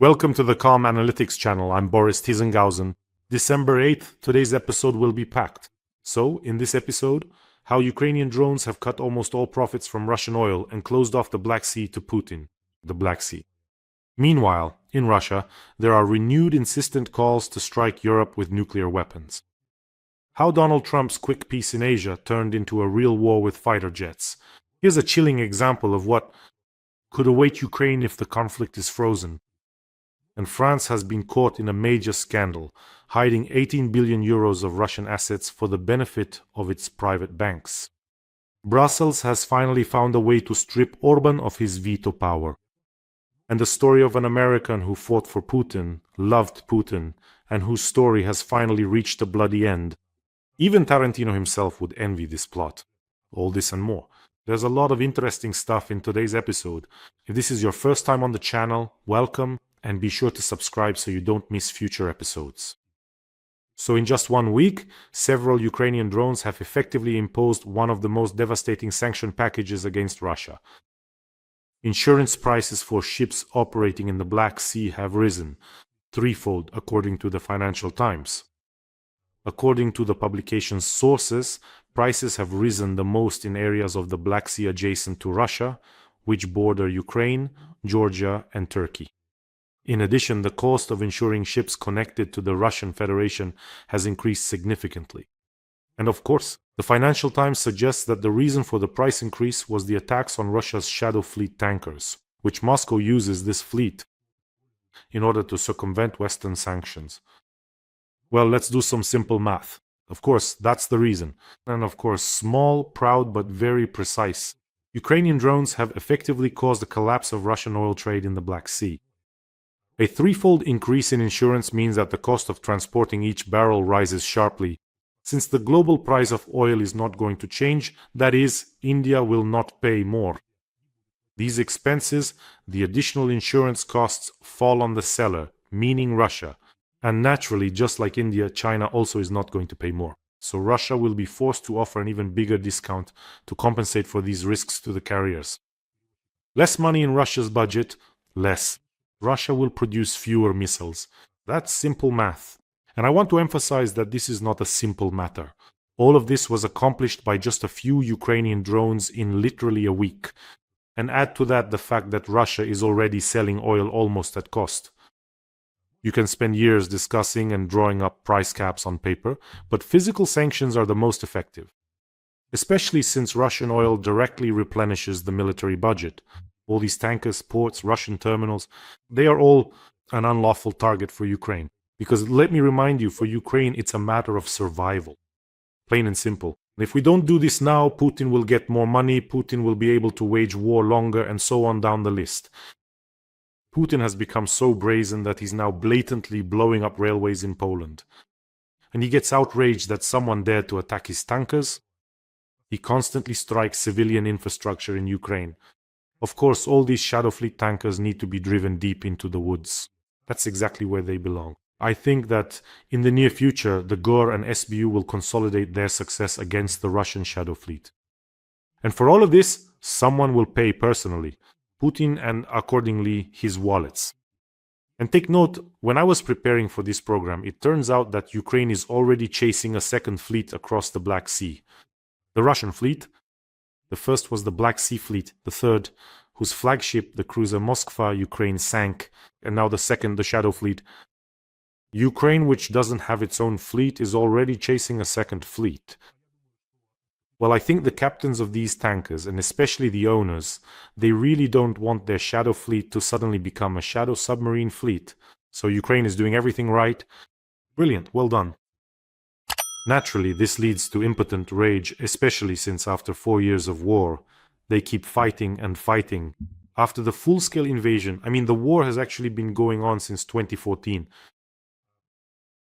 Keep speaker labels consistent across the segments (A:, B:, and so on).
A: Welcome to the Calm Analytics channel. I'm Borys Tizenghausen. December 8th, today's episode will be packed. So, in this episode, how Ukrainian drones have cut almost all profits from Russian oil and closed off the Black Sea to Putin, the Black Sea. Meanwhile, in Russia, there are renewed insistent calls to strike Europe with nuclear weapons. How Donald Trump's quick peace in Asia turned into a real war with fighter jets. Here's a chilling example of what could await Ukraine if the conflict is frozen. And France has been caught in a major scandal, hiding 18 billion euros of Russian assets for the benefit of its private banks. Brussels has finally found a way to strip Orban of his veto power. And the story of an American who fought for Putin, loved Putin, and whose story has finally reached a bloody end. Even Tarantino himself would envy this plot. All this and more. There's a lot of interesting stuff in today's episode. If this is your first time on the channel, welcome. And be sure to subscribe so you don't miss future episodes. So in just 1 week, several Ukrainian drones have effectively imposed one of the most devastating sanction packages against Russia. Insurance prices for ships operating in the Black Sea have risen, threefold according to the Financial Times. According to the publication's sources, prices have risen the most in areas of the Black Sea adjacent to Russia, which border Ukraine, Georgia, and Turkey. In addition, the cost of insuring ships connected to the Russian Federation has increased significantly. And of course, the Financial Times suggests that the reason for the price increase was the attacks on Russia's Shadow Fleet tankers, which Moscow uses this fleet in order to circumvent Western sanctions. Well, let's do some simple math. Of course, that's the reason. And of course, small, proud, but very precise. Ukrainian drones have effectively caused the collapse of Russian oil trade in the Black Sea. A threefold increase in insurance means that the cost of transporting each barrel rises sharply. Since the global price of oil is not going to change, that is, India will not pay more. These expenses, the additional insurance costs, fall on the seller, meaning Russia. And naturally, just like India, China also is not going to pay more. So Russia will be forced to offer an even bigger discount to compensate for these risks to the carriers. Less money in Russia's budget, less. Russia will produce fewer missiles. That's simple math. And I want to emphasize that this is not a simple matter. All of this was accomplished by just a few Ukrainian drones in literally a week. And add to that the fact that Russia is already selling oil almost at cost. You can spend years discussing and drawing up price caps on paper, but physical sanctions are the most effective. Especially since Russian oil directly replenishes the military budget. All these tankers, ports, Russian terminals, they are all an unlawful target for Ukraine. Because let me remind you, for Ukraine, it's a matter of survival. Plain and simple. If we don't do this now, Putin will get more money, Putin will be able to wage war longer, and so on down the list. Putin has become so brazen that he's now blatantly blowing up railways in Poland. And he gets outraged that someone dared to attack his tankers. He constantly strikes civilian infrastructure in Ukraine. Of course, all these Shadow Fleet tankers need to be driven deep into the woods. That's exactly where they belong. I think that in the near future, the GOR and SBU will consolidate their success against the Russian Shadow Fleet. And for all of this, someone will pay personally, Putin and accordingly his wallets. And take note, when I was preparing for this program, it turns out that Ukraine is already chasing a second fleet across the Black Sea. The Russian fleet. The first was the Black Sea Fleet, the third, whose flagship, the cruiser Moskva, Ukraine sank, and now the second, the Shadow Fleet. Ukraine, which doesn't have its own fleet, is already chasing a second fleet. Well, I think the captains of these tankers, and especially the owners, they really don't want their Shadow Fleet to suddenly become a Shadow submarine fleet. So Ukraine is doing everything right. Brilliant, well done. Naturally, this leads to impotent rage, especially since after 4 years of war, they keep fighting and fighting. After the full-scale invasion, the war has actually been going on since 2014.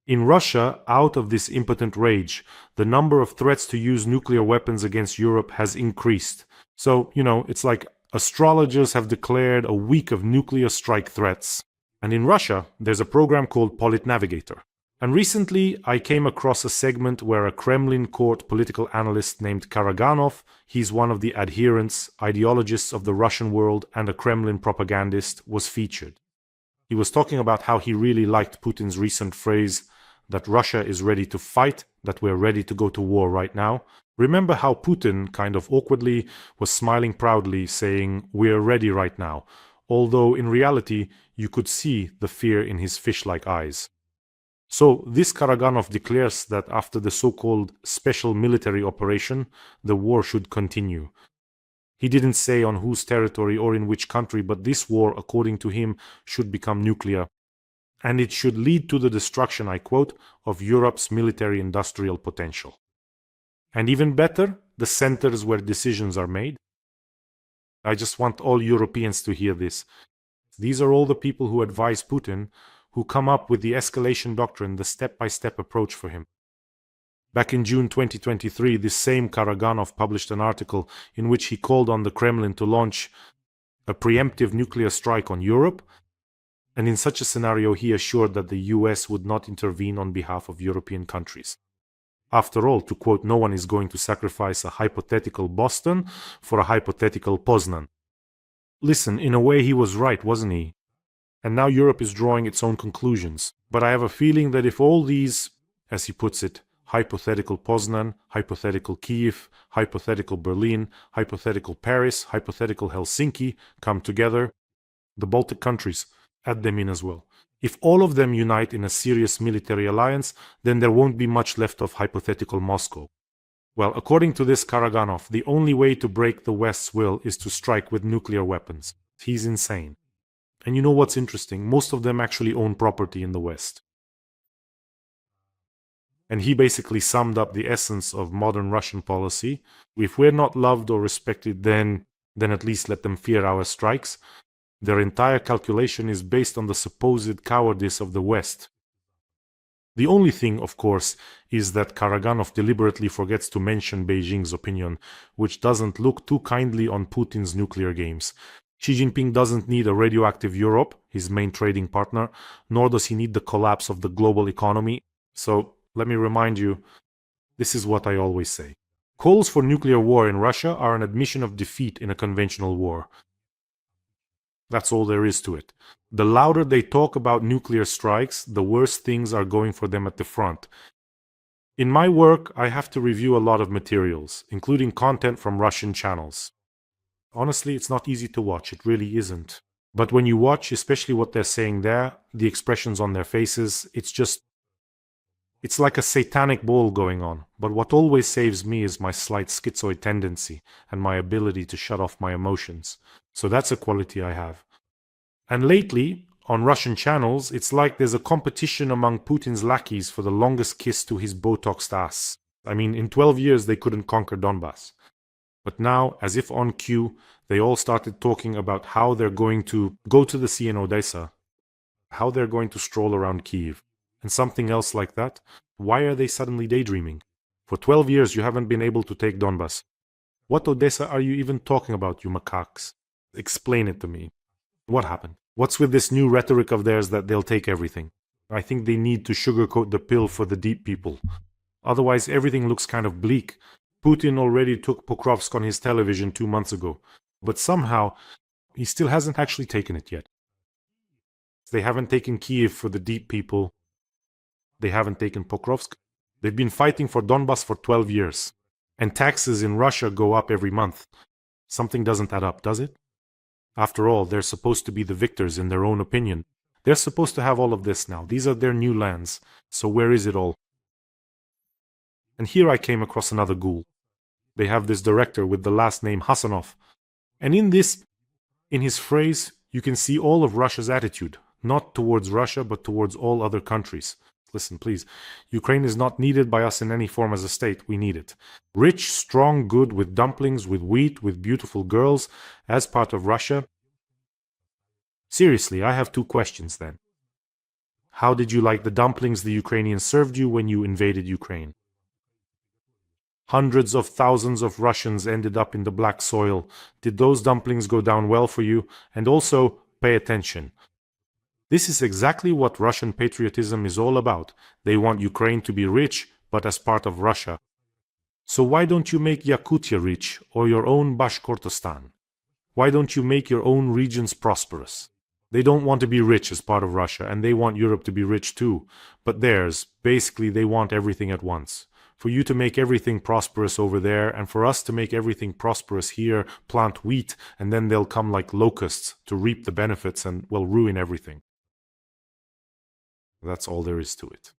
A: In Russia, out of this impotent rage, the number of threats to use nuclear weapons against Europe has increased. So, it's like astrologers have declared a week of nuclear strike threats. And in Russia, there's a program called Politnavigator. And recently, I came across a segment where a Kremlin court political analyst named Karaganov, he's one of the adherents, ideologists of the Russian world and a Kremlin propagandist, was featured. He was talking about how he really liked Putin's recent phrase that Russia is ready to fight, that we're ready to go to war right now. Remember how Putin, kind of awkwardly, was smiling proudly, saying, "We're ready right now," although in reality, you could see the fear in his fish-like eyes. So this Karaganov declares that after the so-called special military operation, the war should continue. He didn't say on whose territory or in which country, but this war, according to him, should become nuclear. And it should lead to the destruction, I quote, of Europe's military-industrial potential. And even better, the centers where decisions are made. I just want all Europeans to hear this. These are all the people who advise Putin, who come up with the escalation doctrine, the step-by-step approach for him. Back in June 2023, this same Karaganov published an article in which he called on the Kremlin to launch a preemptive nuclear strike on Europe, and in such a scenario he assured that the US would not intervene on behalf of European countries. After all, to quote, "No one is going to sacrifice a hypothetical Boston for a hypothetical Poznan." Listen, in a way he was right, wasn't he? And now Europe is drawing its own conclusions. But I have a feeling that if all these, as he puts it, hypothetical Poznan, hypothetical Kyiv, hypothetical Berlin, hypothetical Paris, hypothetical Helsinki come together, the Baltic countries, add them in as well. If all of them unite in a serious military alliance, then there won't be much left of hypothetical Moscow. Well, according to this Karaganov, the only way to break the West's will is to strike with nuclear weapons. He's insane. And you know what's interesting? Most of them actually own property in the West. And he basically summed up the essence of modern Russian policy. If we're not loved or respected, then at least let them fear our strikes. Their entire calculation is based on the supposed cowardice of the West. The only thing, of course, is that Karaganov deliberately forgets to mention Beijing's opinion, which doesn't look too kindly on Putin's nuclear games. Xi Jinping doesn't need a radioactive Europe, his main trading partner, nor does he need the collapse of the global economy. So, let me remind you, this is what I always say. Calls for nuclear war in Russia are an admission of defeat in a conventional war. That's all there is to it. The louder they talk about nuclear strikes, the worse things are going for them at the front. In my work, I have to review a lot of materials, including content from Russian channels. Honestly, it's not easy to watch, it really isn't. But when you watch, especially what they're saying there, the expressions on their faces, it's like a satanic ball going on. But what always saves me is my slight schizoid tendency and my ability to shut off my emotions. So that's a quality I have. And lately, on Russian channels, it's like there's a competition among Putin's lackeys for the longest kiss to his Botoxed ass. I mean, in 12 years they couldn't conquer Donbass. But now, as if on cue, they all started talking about how they're going to go to the sea in Odessa, how they're going to stroll around Kyiv, and something else like that. Why are they suddenly daydreaming? For 12 years you haven't been able to take Donbass. What Odessa are you even talking about, you macaques? Explain it to me. What happened? What's with this new rhetoric of theirs that they'll take everything? I think they need to sugarcoat the pill for the deep people. Otherwise everything looks kind of bleak. Putin already took Pokrovsk on his television 2 months ago, but somehow he still hasn't actually taken it yet. They haven't taken Kyiv for the deep people. They haven't taken Pokrovsk. They've been fighting for Donbass for 12 years. And taxes in Russia go up every month. Something doesn't add up, does it? After all, they're supposed to be the victors in their own opinion. They're supposed to have all of this now. These are their new lands. So where is it all? And here I came across another ghoul. They have this director with the last name Hasanov. And in his phrase, you can see all of Russia's attitude. Not towards Russia, but towards all other countries. Listen, please. Ukraine is not needed by us in any form as a state. We need it. Rich, strong, good, with dumplings, with wheat, with beautiful girls, as part of Russia. Seriously, I have 2 questions then. How did you like the dumplings the Ukrainians served you when you invaded Ukraine? Hundreds of thousands of Russians ended up in the black soil. Did those dumplings go down well for you? And also, pay attention. This is exactly what Russian patriotism is all about. They want Ukraine to be rich, but as part of Russia. So why don't you make Yakutia rich, or your own Bashkortostan? Why don't you make your own regions prosperous? They don't want to be rich as part of Russia, and they want Europe to be rich too. But theirs, basically, they want everything at once. For you to make everything prosperous over there, and for us to make everything prosperous here, plant wheat, and then they'll come like locusts to reap the benefits and, well, ruin everything. That's all there is to it.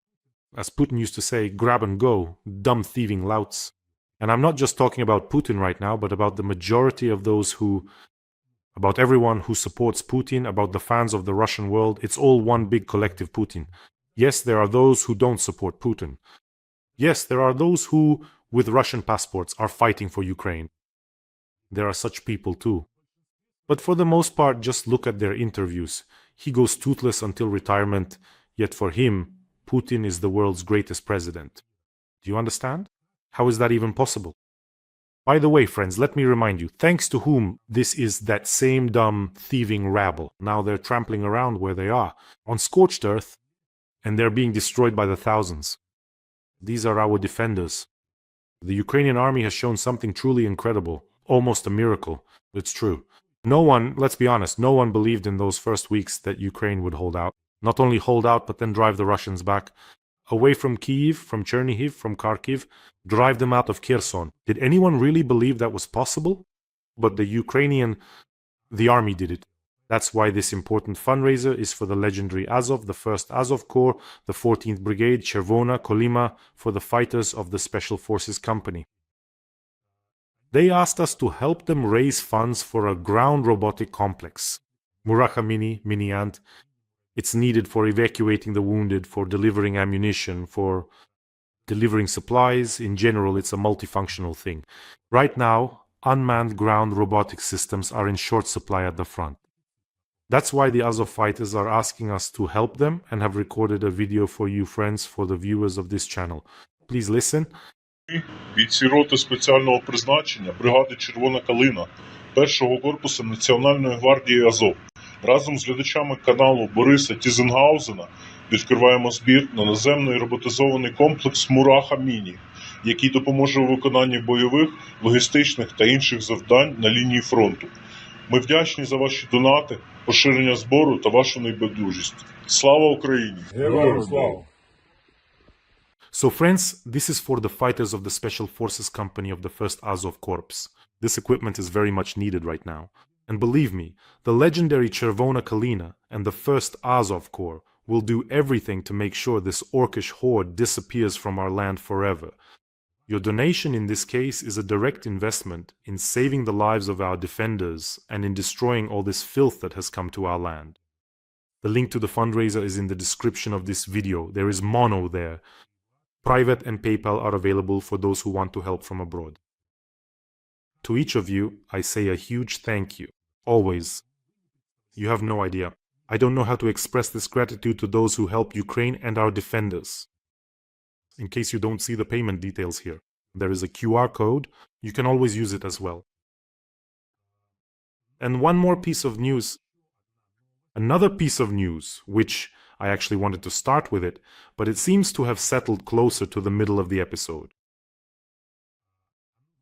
A: As Putin used to say, grab and go, dumb thieving louts. And I'm not just talking about Putin right now, but about the majority of those about everyone who supports Putin, about the fans of the Russian world. It's all one big collective Putin. Yes, there are those who don't support Putin. Yes, there are those who, with Russian passports, are fighting for Ukraine. There are such people too. But for the most part, just look at their interviews. He goes toothless until retirement, yet for him, Putin is the world's greatest president. Do you understand? How is that even possible? By the way, friends, let me remind you, thanks to whom this is that same dumb, thieving rabble. Now they're trampling around where they are, on scorched earth, and they're being destroyed by the thousands. These are our defenders. The Ukrainian army has shown something truly incredible, almost a miracle. It's true. No one, let's be honest, no one believed in those first weeks that Ukraine would hold out. Not only hold out, but then drive the Russians back. Away from Kyiv, from Chernihiv, from Kharkiv, drive them out of Kherson. Did anyone really believe that was possible? But the army did it. That's why this important fundraiser is for the legendary Azov, the 1st Azov Corps, the 14th Brigade, Chervona, Kolyma, for the fighters of the Special Forces Company. They asked us to help them raise funds for a ground robotic complex. Muracha Mini Ant. It's needed for evacuating the wounded, for delivering ammunition, for delivering supplies. In general, it's a multifunctional thing. Right now, unmanned ground robotic systems are in short supply at the front. That's why the Azov fighters are asking us to help them and have recorded a video for you, friends, for the viewers of this channel. Please listen.
B: Бійці роти спеціального призначення бригади «Червона калина» першого корпусу Національної гвардії Азов разом з глядачами каналу Бориса Тізенгаузена відкриваємо збір на наземний роботизований комплекс «Мураха Міні», який допоможе у виконанні бойових, логістичних та інших завдань на лінії фронту. Ми вдячні за ваші донати, поширення збору та вашу небайдужість. Слава Україні! Героям слава!
A: So friends, this is for the fighters of the Special Forces Company of the 1st Azov Corps. This equipment is very much needed right now. And believe me, the legendary Chervona Kalina and the 1st Azov Corps will do everything to make sure this orcish horde disappears from our land forever. Your donation in this case is a direct investment in saving the lives of our defenders and in destroying all this filth that has come to our land. The link to the fundraiser is in the description of this video. There is Mono there. Privat and PayPal are available for those who want to help from abroad. To each of you, I say a huge thank you. Always. You have no idea. I don't know how to express this gratitude to those who help Ukraine and our defenders. In case you don't see the payment details here, there is a QR code. You can always use it as well. And one more piece of news. Another piece of news, which I actually wanted to start with it, but it seems to have settled closer to the middle of the episode.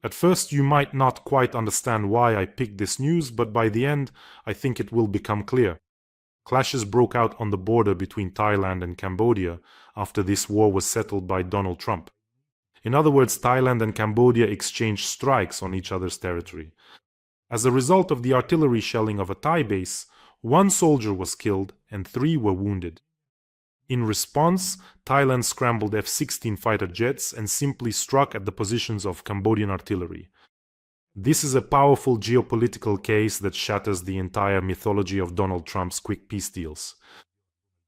A: At first, you might not quite understand why I picked this news, but by the end, I think it will become clear. Clashes broke out on the border between Thailand and Cambodia after this war was settled by Donald Trump. In other words, Thailand and Cambodia exchanged strikes on each other's territory. As a result of the artillery shelling of a Thai base, 1 soldier was killed and 3 were wounded. In response, Thailand scrambled F-16 fighter jets and simply struck at the positions of Cambodian artillery. This is a powerful geopolitical case that shatters the entire mythology of Donald Trump's quick peace deals.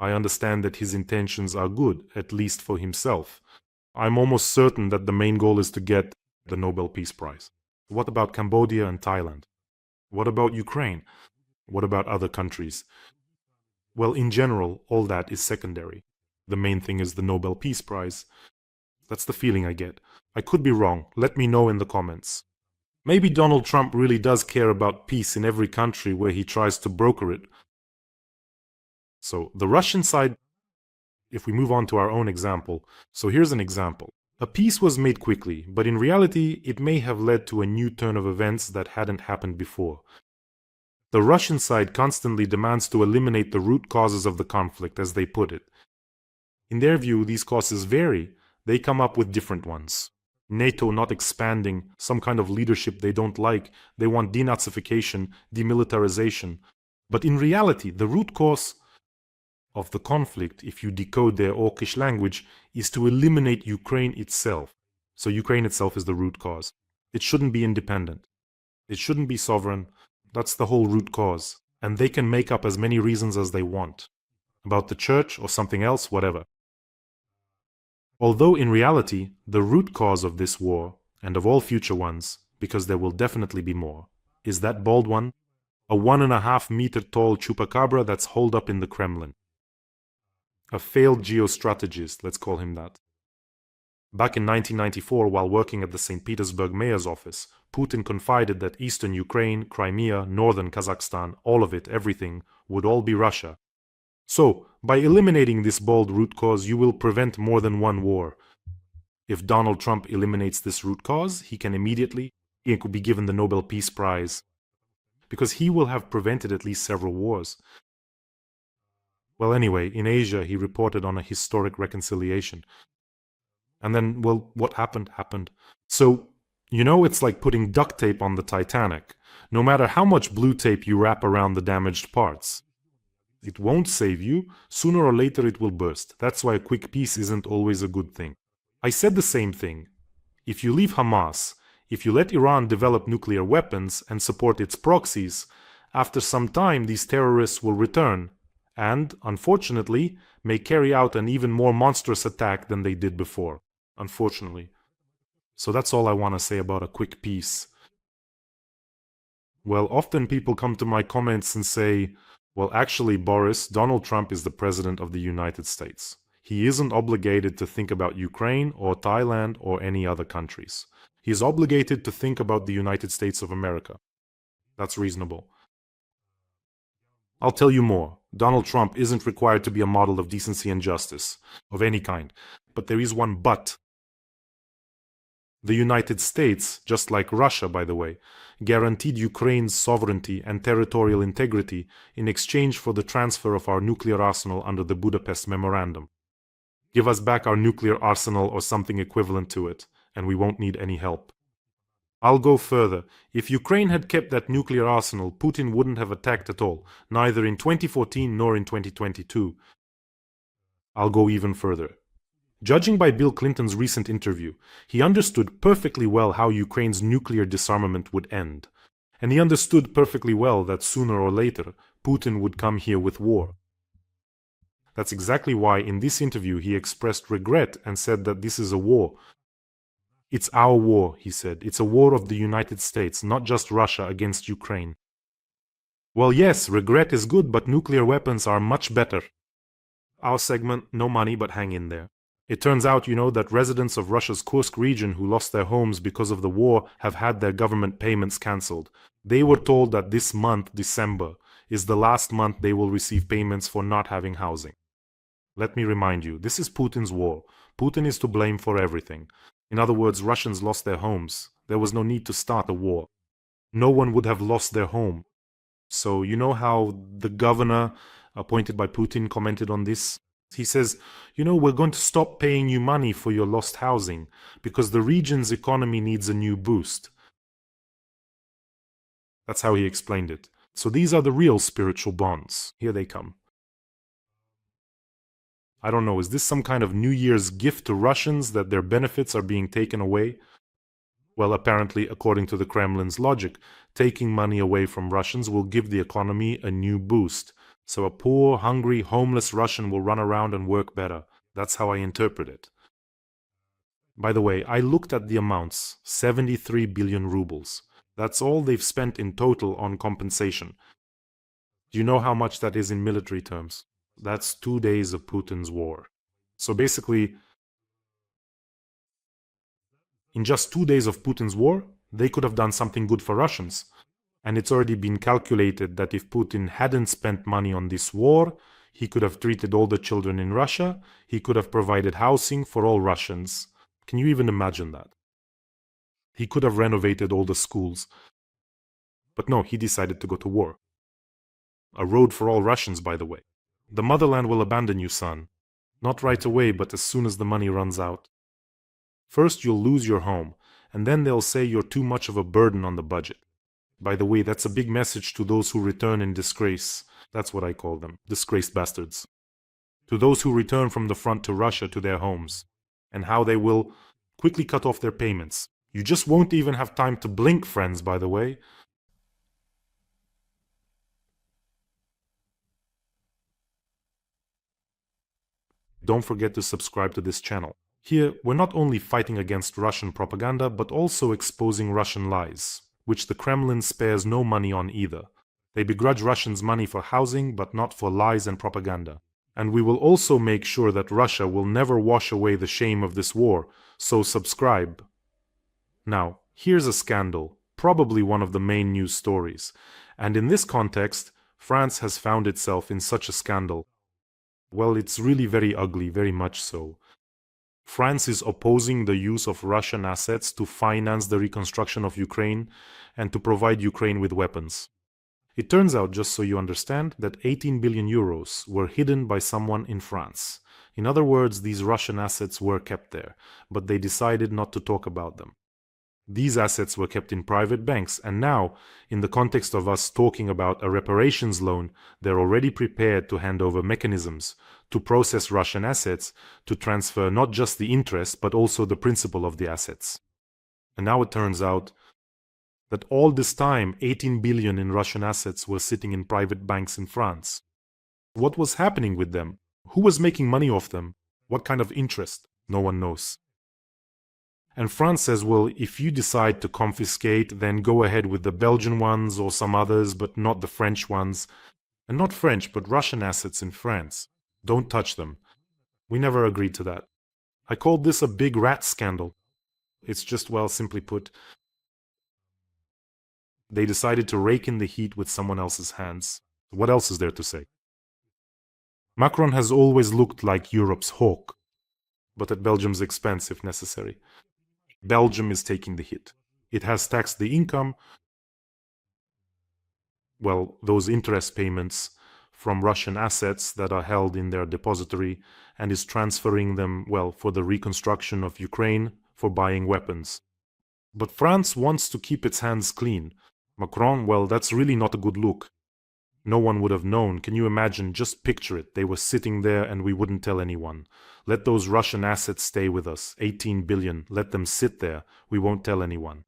A: I understand that his intentions are good, at least for himself. I'm almost certain that the main goal is to get the Nobel Peace Prize. What about Cambodia and Thailand? What about Ukraine? What about other countries? Well, in general, all that is secondary. The main thing is the Nobel Peace Prize. That's the feeling I get. I could be wrong. Let me know in the comments. Maybe Donald Trump really does care about peace in every country where he tries to broker it. So, the Russian side, if we move on to our own example, so here's an example. A peace was made quickly, but in reality, it may have led to a new turn of events that hadn't happened before. The Russian side constantly demands to eliminate the root causes of the conflict, as they put it. In their view, these causes vary. They come up with different ones. NATO not expanding, some kind of leadership they don't like, they want denazification, demilitarization. But in reality, the root cause of the conflict, if you decode their orcish language, is to eliminate Ukraine itself. So Ukraine itself is the root cause. It shouldn't be independent. It shouldn't be sovereign. That's the whole root cause. And they can make up as many reasons as they want. About the church or something else, whatever. Although in reality, the root cause of this war, and of all future ones, because there will definitely be more, is that bald one, a 1.5-meter tall chupacabra that's holed up in the Kremlin. A failed geostrategist, let's call him that. Back in 1994, while working at the St. Petersburg mayor's office, Putin confided that eastern Ukraine, Crimea, northern Kazakhstan, all of it, everything, would all be Russia. So, by eliminating this bald root cause, you will prevent more than one war. If Donald Trump eliminates this root cause, he could be given the Nobel Peace Prize, because he will have prevented at least several wars. Well, anyway, in Asia, he reported on a historic reconciliation. And then, well, what happened, happened. So, it's like putting duct tape on the Titanic. No matter how much blue tape you wrap around the damaged parts, it won't save you. Sooner or later it will burst. That's why a quick peace isn't always a good thing. I said the same thing. If you leave Hamas, if you let Iran develop nuclear weapons and support its proxies, after some time these terrorists will return and, unfortunately, may carry out an even more monstrous attack than they did before. Unfortunately. So that's all I want to say about a quick peace. Well, often people come to my comments and say, well, actually, Boris, Donald Trump is the president of the United States. He isn't obligated to think about Ukraine or Thailand or any other countries. He is obligated to think about the United States of America. That's reasonable. I'll tell you more. Donald Trump isn't required to be a model of decency and justice, of any kind. But there is one but. The United States, just like Russia, by the way, guaranteed Ukraine's sovereignty and territorial integrity in exchange for the transfer of our nuclear arsenal under the Budapest Memorandum. Give us back our nuclear arsenal or something equivalent to it, and we won't need any help. I'll go further. If Ukraine had kept that nuclear arsenal, Putin wouldn't have attacked at all, neither in 2014 nor in 2022. I'll go even further. Judging by Bill Clinton's recent interview, he understood perfectly well how Ukraine's nuclear disarmament would end. And he understood perfectly well that sooner or later, Putin would come here with war. That's exactly why in this interview he expressed regret and said that this is a war. It's our war, he said. It's a war of the United States, not just Russia against Ukraine. Well, yes, regret is good, but nuclear weapons are much better. Our segment, no money, but hang in there. It turns out, that residents of Russia's Kursk region who lost their homes because of the war have had their government payments cancelled. They were told that this month, December, is the last month they will receive payments for not having housing. Let me remind you, this is Putin's war. Putin is to blame for everything. In other words, Russians lost their homes. There was no need to start a war. No one would have lost their home. So you know how the governor appointed by Putin commented on this? He says, we're going to stop paying you money for your lost housing because the region's economy needs a new boost. That's how he explained it. So these are the real spiritual bonds. Here they come. I don't know, is this some kind of New Year's gift to Russians that their benefits are being taken away? Well, apparently, according to the Kremlin's logic, taking money away from Russians will give the economy a new boost. So a poor, hungry, homeless Russian will run around and work better. That's how I interpret it. By the way, I looked at the amounts, 73 billion rubles. That's all they've spent in total on compensation. Do you know how much that is in military terms? That's 2 days of Putin's war. So basically, in just 2 days of Putin's war, they could have done something good for Russians. And it's already been calculated that if Putin hadn't spent money on this war, he could have treated all the children in Russia, he could have provided housing for all Russians. Can you even imagine that? He could have renovated all the schools. But no, he decided to go to war. A road for all Russians, by the way. The motherland will abandon you, son. Not right away, but as soon as the money runs out. First, you'll lose your home, and then they'll say you're too much of a burden on the budget. By the way, that's a big message to those who return in disgrace. That's what I call them, disgraced bastards. To those who return from the front to Russia to their homes, and how they will quickly cut off their payments. You just won't even have time to blink, friends, by the way. Don't forget to subscribe to this channel. Here, we're not only fighting against Russian propaganda, but also exposing Russian lies, which the Kremlin spares no money on either. They begrudge Russians money for housing, but not for lies and propaganda. And we will also make sure that Russia will never wash away the shame of this war, so subscribe. Now, here's a scandal, probably one of the main news stories. And in this context, France has found itself in such a scandal. Well, it's really very ugly, very much so. France is opposing the use of Russian assets to finance the reconstruction of Ukraine and to provide Ukraine with weapons. It turns out, just so you understand, that 18 billion euros were hidden by someone in France. In other words, these Russian assets were kept there, but they decided not to talk about them. These assets were kept in private banks, and now, in the context of us talking about a reparations loan, they're already prepared to hand over mechanisms to process Russian assets, to transfer not just the interest, but also the principal of the assets. And now it turns out that all this time, 18 billion in Russian assets were sitting in private banks in France. What was happening with them? Who was making money off them? What kind of interest? No one knows. And France says, well, if you decide to confiscate, then go ahead with the Belgian ones or some others, but not the French ones. And not French, but Russian assets in France. Don't touch them. We never agreed to that. I called this a big rat scandal. It's just, well, simply put, they decided to rake in the heat with someone else's hands. What else is there to say? Macron has always looked like Europe's hawk, but at Belgium's expense if necessary. Belgium is taking the hit. It has taxed the income, well, those interest payments from Russian assets that are held in their depository, and is transferring them, well, for the reconstruction of Ukraine, for buying weapons. But France wants to keep its hands clean. Macron, well, that's really not a good look. No one would have known. Can you imagine? Just picture it. They were sitting there and we wouldn't tell anyone. Let those Russian assets stay with us. 18 billion. Let them sit there. We won't tell anyone.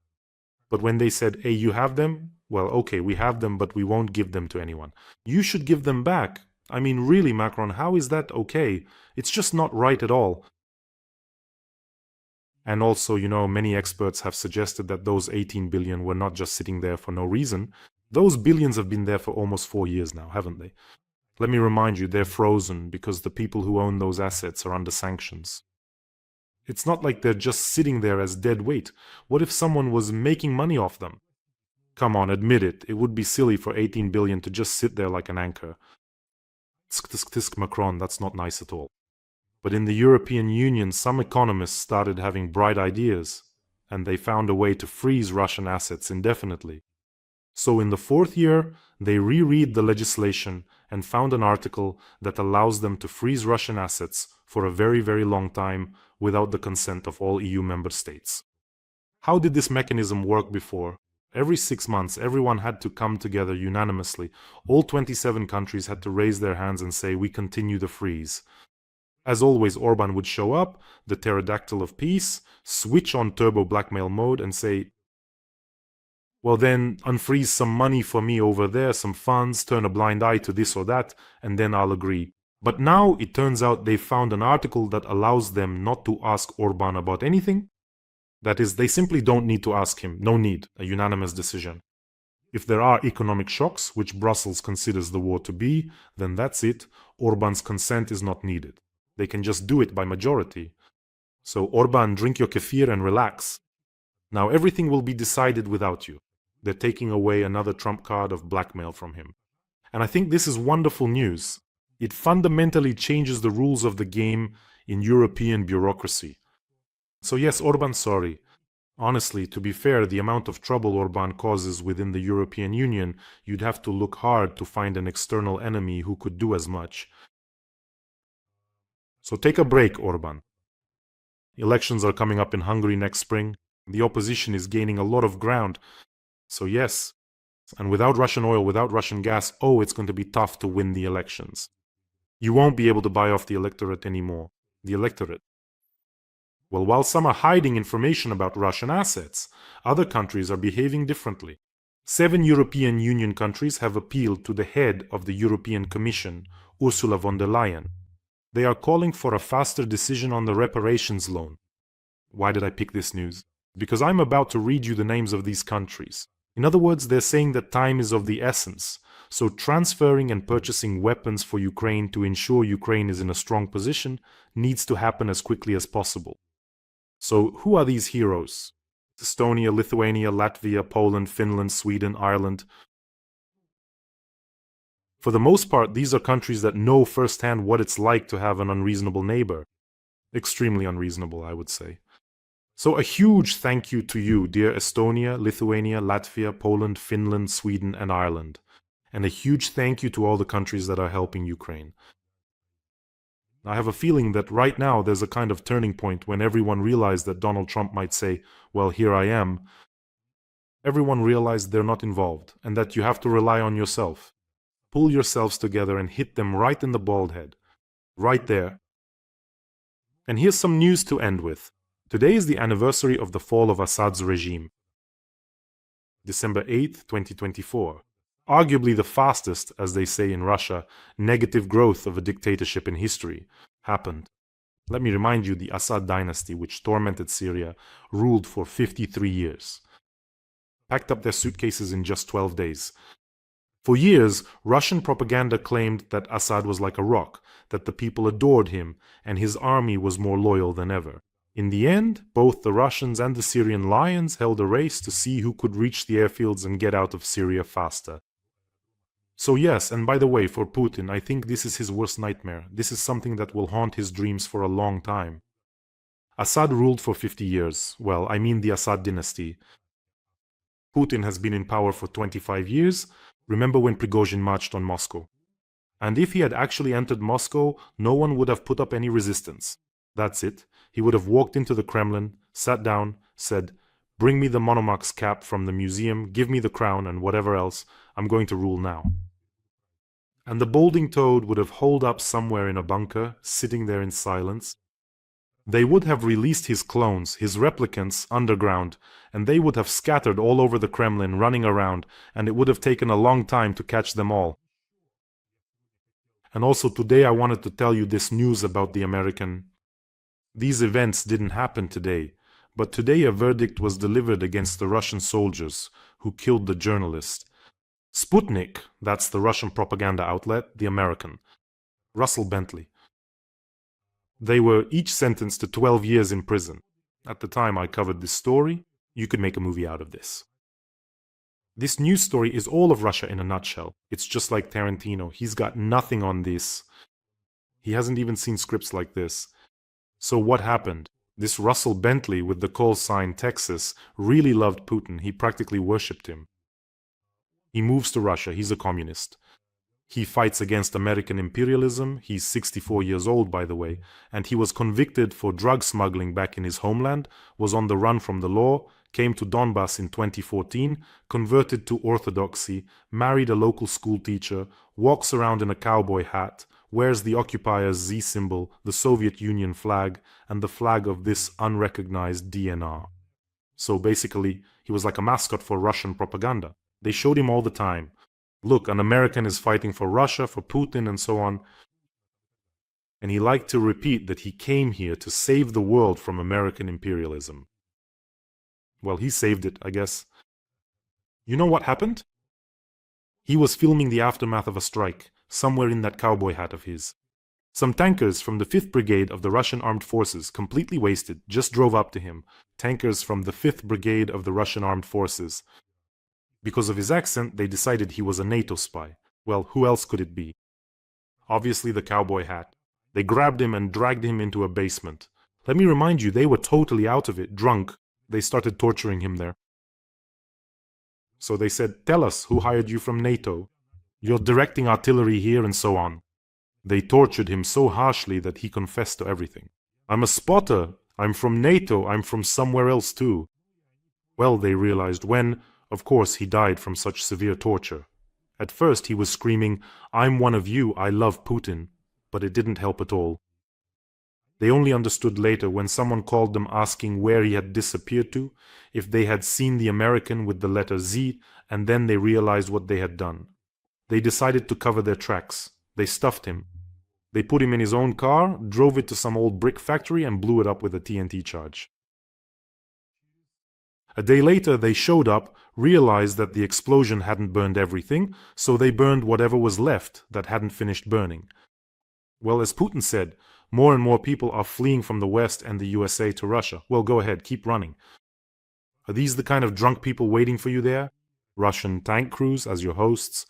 A: But when they said, hey, you have them? Well, okay, we have them, but we won't give them to anyone. You should give them back. I mean, really, Macron, how is that okay? It's just not right at all. And also, you know, many experts have suggested that those 18 billion were not just sitting there for no reason. Those billions have been there for almost 4 years now, haven't they? Let me remind you, they're frozen because the people who own those assets are under sanctions. It's not like they're just sitting there as dead weight. What if someone was making money off them? Come on, admit it. It would be silly for 18 billion to just sit there like an anchor. Tisk Macron, that's not nice at all. But in the European Union, some economists started having bright ideas, and they found a way to freeze Russian assets indefinitely. So in the 4th year, they reread the legislation and found an article that allows them to freeze Russian assets for a very, very long time without the consent of all EU member states. How did this mechanism work before? Every 6 months, everyone had to come together unanimously. All 27 countries had to raise their hands and say, we continue the freeze. As always, Orban would show up, the pterodactyl of peace, switch on turbo blackmail mode and say, well then, unfreeze some money for me over there, some funds, turn a blind eye to this or that, and then I'll agree. But now it turns out they've found an article that allows them not to ask Orban about anything. That is, they simply don't need to ask him. No need. A unanimous decision. If there are economic shocks, which Brussels considers the war to be, then that's it. Orban's consent is not needed. They can just do it by majority. So Orban, drink your kefir and relax. Now everything will be decided without you. They're taking away another trump card of blackmail from him. And I think this is wonderful news. It fundamentally changes the rules of the game in European bureaucracy. So yes, Orban, sorry. Honestly, to be fair, the amount of trouble Orban causes within the European Union, you'd have to look hard to find an external enemy who could do as much. So take a break, Orban. Elections are coming up in Hungary next spring. The opposition is gaining a lot of ground. So yes, and without Russian oil, without Russian gas, it's going to be tough to win the elections. You won't be able to buy off the electorate anymore. The electorate. Well, while some are hiding information about Russian assets, other countries are behaving differently. 7 European Union countries have appealed to the head of the European Commission, Ursula von der Leyen. They are calling for a faster decision on the reparations loan. Why did I pick this news? Because I'm about to read you the names of these countries. In other words, they're saying that time is of the essence. So transferring and purchasing weapons for Ukraine to ensure Ukraine is in a strong position needs to happen as quickly as possible. So who are these heroes? Estonia, Lithuania, Latvia, Poland, Finland, Sweden, Ireland. For the most part, these are countries that know firsthand what it's like to have an unreasonable neighbor. Extremely unreasonable, I would say. So a huge thank you to you, dear Estonia, Lithuania, Latvia, Poland, Finland, Sweden, and Ireland. And a huge thank you to all the countries that are helping Ukraine. I have a feeling that right now there's a kind of turning point when everyone realized that Donald Trump might say, well, here I am. Everyone realized they're not involved and that you have to rely on yourself. Pull yourselves together and hit them right in the bald head. Right there. And here's some news to end with. Today is the anniversary of the fall of Assad's regime. December 8th, 2024. Arguably the fastest, as they say in Russia, negative growth of a dictatorship in history happened. Let me remind you, the Assad dynasty, which tormented Syria, ruled for 53 years. Packed up their suitcases in just 12 days. For years, Russian propaganda claimed that Assad was like a rock, that the people adored him, and his army was more loyal than ever. In the end, both the Russians and the Syrian lions held a race to see who could reach the airfields and get out of Syria faster. So yes, and by the way, for Putin, I think this is his worst nightmare. This is something that will haunt his dreams for a long time. Assad ruled for 50 years. Well, I mean the Assad dynasty. Putin has been in power for 25 years. Remember when Prigozhin marched on Moscow? And if he had actually entered Moscow, no one would have put up any resistance. That's it. He would have walked into the Kremlin, sat down, said, "Bring me the Monobank cap from the museum, give me the crown and whatever else. I'm going to rule now." And the balding toad would have holed up somewhere in a bunker, sitting there in silence. They would have released his clones, his replicants, underground, and they would have scattered all over the Kremlin, running around, and it would have taken a long time to catch them all. And also today I wanted to tell you this news about the American. These events didn't happen today, but today a verdict was delivered against the Russian soldiers who killed the journalist. Sputnik, that's the Russian propaganda outlet, the American. Russell Bentley. They were each sentenced to 12 years in prison. At the time I covered this story, you could make a movie out of this. This news story is all of Russia in a nutshell. It's just like Tarantino. He's got nothing on this. He hasn't even seen scripts like this. So what happened? This Russell Bentley with the call sign Texas really loved Putin. He practically worshipped him. He moves to Russia. He's a communist. He fights against American imperialism. He's 64 years old, by the way, and he was convicted for drug smuggling back in his homeland, was on the run from the law, came to Donbass in 2014, converted to Orthodoxy, married a local school teacher, walks around in a cowboy hat, wears the occupier's Z symbol, the Soviet Union flag, and the flag of this unrecognized DNR. So basically, he was like a mascot for Russian propaganda. They showed him all the time. Look, an American is fighting for Russia, for Putin, and so on. And he liked to repeat that he came here to save the world from American imperialism. Well, he saved it, I guess. You know what happened? He was filming the aftermath of a strike, somewhere in that cowboy hat of his. Some tankers from the 5th Brigade of the Russian Armed Forces, completely wasted, just drove up to him. Tankers from the 5th Brigade of the Russian Armed Forces. Because of his accent, they decided he was a NATO spy. Well, who else could it be? Obviously the cowboy hat. They grabbed him and dragged him into a basement. Let me remind you, they were totally out of it, drunk. They started torturing him there. So they said, "Tell us who hired you from NATO. You're directing artillery here," and so on. They tortured him so harshly that he confessed to everything. "I'm a spotter. I'm from NATO. I'm from somewhere else too." Well, they realized when, of course, he died from such severe torture. At first he was screaming, "I'm one of you, I love Putin," but it didn't help at all. They only understood later when someone called them asking where he had disappeared to, if they had seen the American with the letter Z, and then they realized what they had done. They decided to cover their tracks. They stuffed him. They put him in his own car, drove it to some old brick factory, and blew it up with a TNT charge. A day later, they showed up, realized that the explosion hadn't burned everything, so they burned whatever was left that hadn't finished burning. Well, as Putin said, more and more people are fleeing from the West and the USA to Russia. Well, go ahead, keep running. Are these the kind of drunk people waiting for you there? Russian tank crews as your hosts?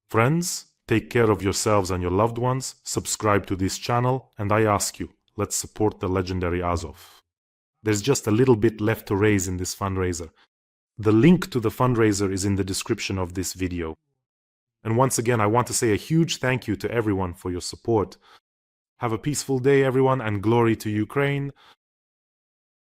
A: Friends, take care of yourselves and your loved ones, subscribe to this channel, and I ask you, let's support the legendary Azov. There's just a little bit left to raise in this fundraiser. The link to the fundraiser is in the description of this video. And once again, I want to say a huge thank you to everyone for your support. Have a peaceful day, everyone, and glory to Ukraine.